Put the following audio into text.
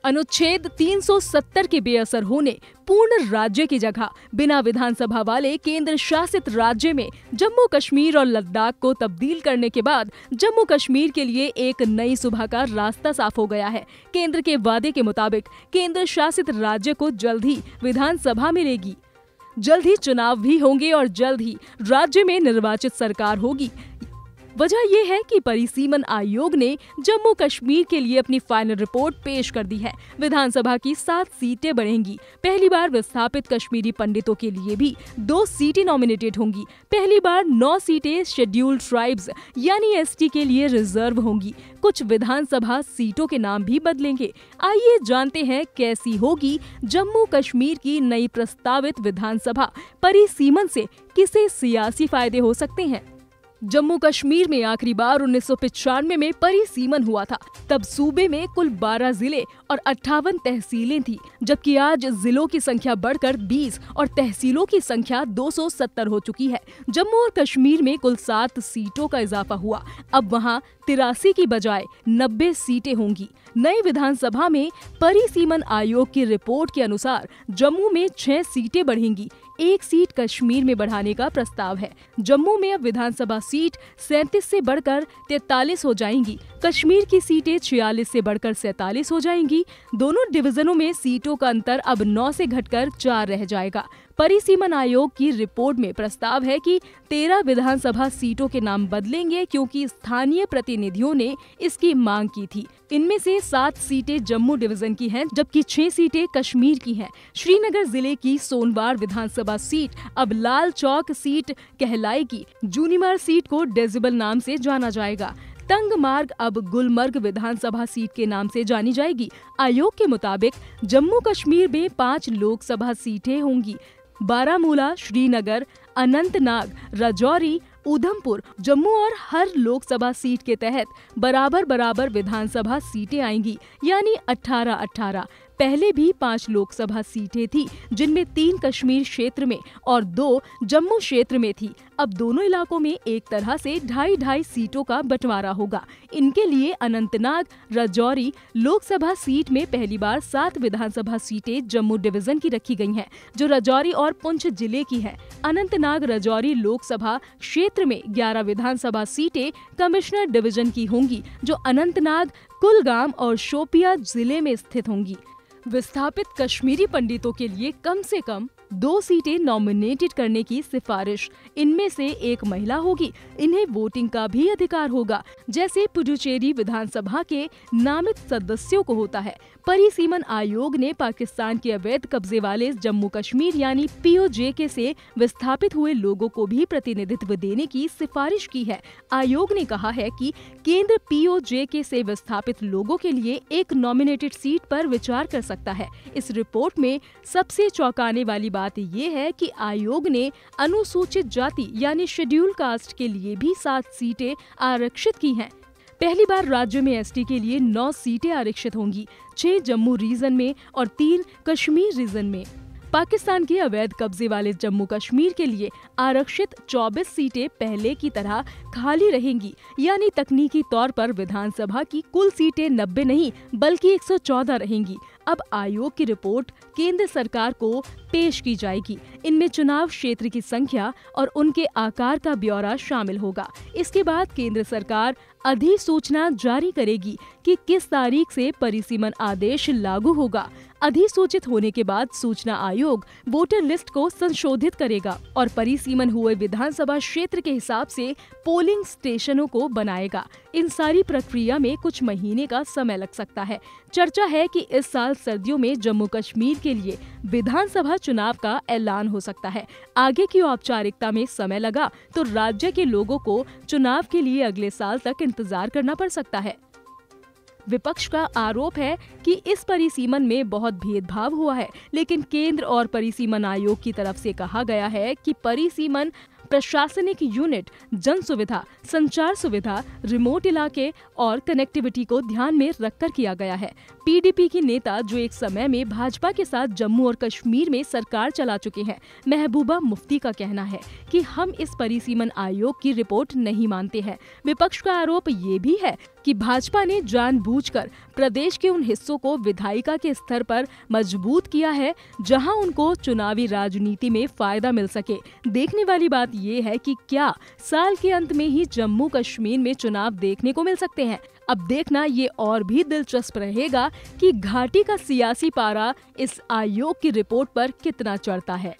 अनुच्छेद 370 के बेअसर होने पूर्ण राज्य की जगह बिना विधानसभा वाले केंद्र शासित राज्य में जम्मू कश्मीर और लद्दाख को तब्दील करने के बाद जम्मू कश्मीर के लिए एक नई सुबह का रास्ता साफ हो गया है। केंद्र के वादे के मुताबिक केंद्र शासित राज्य को जल्द ही विधानसभा मिलेगी, जल्द ही चुनाव भी होंगे और जल्द ही राज्य में निर्वाचित सरकार होगी। वजह यह है कि परिसीमन आयोग ने जम्मू कश्मीर के लिए अपनी फाइनल रिपोर्ट पेश कर दी है। विधानसभा की 7 सीटें बढ़ेंगी। पहली बार विस्थापित कश्मीरी पंडितों के लिए भी 2 सीटें नॉमिनेटेड होंगी। पहली बार 9 सीटें शेड्यूल्ड ट्राइब्स यानी एसटी के लिए रिजर्व होंगी। कुछ विधानसभा सीटों के नाम भी बदलेंगे। आइए जानते हैं कैसी होगी जम्मू कश्मीर की नई प्रस्तावित विधानसभा। परिसीमन से किसे सियासी फायदे हो सकते हैं। जम्मू कश्मीर में आखिरी बार 1995 में परिसीमन हुआ था। तब सूबे में कुल 12 जिले और 58 तहसीलें थी, जबकि आज जिलों की संख्या बढ़कर 20 और तहसीलों की संख्या 270 हो चुकी है। जम्मू और कश्मीर में कुल 7 सीटों का इजाफा हुआ। अब वहां 83 की बजाय 90 सीटें होंगी। नई विधानसभा में परिसीमन आयोग की रिपोर्ट के अनुसार जम्मू में 6 सीटें बढ़ेंगी। 1 सीट कश्मीर में बढ़ाने का प्रस्ताव है। जम्मू में अब विधानसभा सीट 37 से बढ़कर 43 हो जाएंगी। कश्मीर की सीटें 46 से बढ़कर 47 हो जाएंगी। दोनों डिवीजनों में सीटों का अंतर अब 9 से घटकर 4 रह जाएगा। परिसीमन आयोग की रिपोर्ट में प्रस्ताव है कि 13 विधानसभा सीटों के नाम बदलेंगे, क्योंकि स्थानीय प्रतिनिधियों ने इसकी मांग की थी। इनमें से 7 सीटें जम्मू डिवीजन की हैं, जबकि 6 सीटें कश्मीर की हैं। श्रीनगर जिले की सोनवार विधानसभा सीट अब लाल चौक सीट कहलाएगी। जूनीमार सीट को डेजिबल नाम से जाना जाएगा। तंग मार्ग अब गुलमर्ग विधानसभा सीट के नाम से जानी जाएगी। आयोग के मुताबिक जम्मू कश्मीर में 5 लोकसभा सीटें होंगी। बारामूला, श्रीनगर, अनंतनाग, राजौरी, उधमपुर, जम्मू और हर लोकसभा सीट के तहत बराबर विधानसभा सीटें आएंगी, यानी 18-18। पहले भी 5 लोकसभा सीटें थी, जिनमें 3 कश्मीर क्षेत्र में और 2 जम्मू क्षेत्र में थी। अब दोनों इलाकों में एक तरह से 2.5 सीटों का बंटवारा होगा। इनके लिए अनंतनाग, राजौरी लोकसभा सीट में पहली बार 7 विधानसभा सीटें जम्मू डिवीजन की रखी गई हैं, जो राजौरी और पुंछ जिले की हैं। अनंतनाग राजौरी लोकसभा क्षेत्र में 11 विधानसभा सीटें कमिश्नर डिवीजन की होंगी, जो अनंतनाग, कुलगाम और शोपिया जिले में स्थित होंगी। विस्थापित कश्मीरी पंडितों के लिए कम से कम 2 सीटें नॉमिनेटेड करने की सिफारिश। इनमें से एक महिला होगी। इन्हें वोटिंग का भी अधिकार होगा, जैसे पुडुचेरी विधानसभा के नामित सदस्यों को होता है। परिसीमन आयोग ने पाकिस्तान के अवैध कब्जे वाले जम्मू कश्मीर यानी POJK से विस्थापित हुए लोगों को भी प्रतिनिधित्व देने की सिफारिश की है। आयोग ने कहा है कि केंद्र POJK से विस्थापित लोगों के लिए एक नॉमिनेटेड सीट पर विचार कर सकता है। इस रिपोर्ट में सबसे चौंकाने वाली बात ये है कि आयोग ने अनुसूचित जाति यानी शेड्यूल कास्ट के लिए भी 7 सीटें आरक्षित की हैं। पहली बार राज्य में एसटी के लिए 9 सीटें आरक्षित होंगी, 6 जम्मू रीजन में और 3 कश्मीर रीजन में। पाकिस्तान के अवैध कब्जे वाले जम्मू कश्मीर के लिए आरक्षित 24 सीटें पहले की तरह खाली रहेंगी, यानी तकनीकी तौर पर विधानसभा की कुल सीटें 90 नहीं बल्कि 114 रहेंगी। अब आयोग की रिपोर्ट केंद्र सरकार को पेश की जाएगी। इनमें चुनाव क्षेत्र की संख्या और उनके आकार का ब्यौरा शामिल होगा। इसके बाद केंद्र सरकार अधिसूचना जारी करेगी कि किस तारीख से परिसीमन आदेश लागू होगा। अधिसूचित होने के बाद सूचना आयोग वोटर लिस्ट को संशोधित करेगा और परिसीमन हुए विधानसभा क्षेत्र के हिसाब से पोलिंग स्टेशनों को बनाएगा। इन सारी प्रक्रिया में कुछ महीने का समय लग सकता है। चर्चा है कि इस साल सर्दियों में जम्मू कश्मीर के लिए विधानसभा चुनाव का ऐलान हो सकता है। आगे की औपचारिकता में समय लगा तो राज्य के लोगों को चुनाव के लिए अगले साल तक इंतजार करना पड़ सकता है। विपक्ष का आरोप है कि इस परिसीमन में बहुत भेदभाव हुआ है, लेकिन केंद्र और परिसीमन आयोग की तरफ से कहा गया है कि परिसीमन प्रशासनिक यूनिट, जन सुविधा, संचार सुविधा, रिमोट इलाके और कनेक्टिविटी को ध्यान में रखकर किया गया है। पीडीपी की नेता जो एक समय में भाजपा के साथ जम्मू और कश्मीर में सरकार चला चुके हैं, महबूबा मुफ्ती का कहना है कि हम इस परिसीमन आयोग की रिपोर्ट नहीं मानते हैं। विपक्ष का आरोप ये भी है कि भाजपा ने जानबूझकर प्रदेश के उन हिस्सों को विधायिका के स्तर पर मजबूत किया है जहां उनको चुनावी राजनीति में फायदा मिल सके। देखने वाली बात ये है कि क्या साल के अंत में ही जम्मू कश्मीर में चुनाव देखने को मिल सकते हैं। अब देखना ये और भी दिलचस्प रहेगा कि घाटी का सियासी पारा इस आयोग की रिपोर्ट पर कितना चढ़ता है।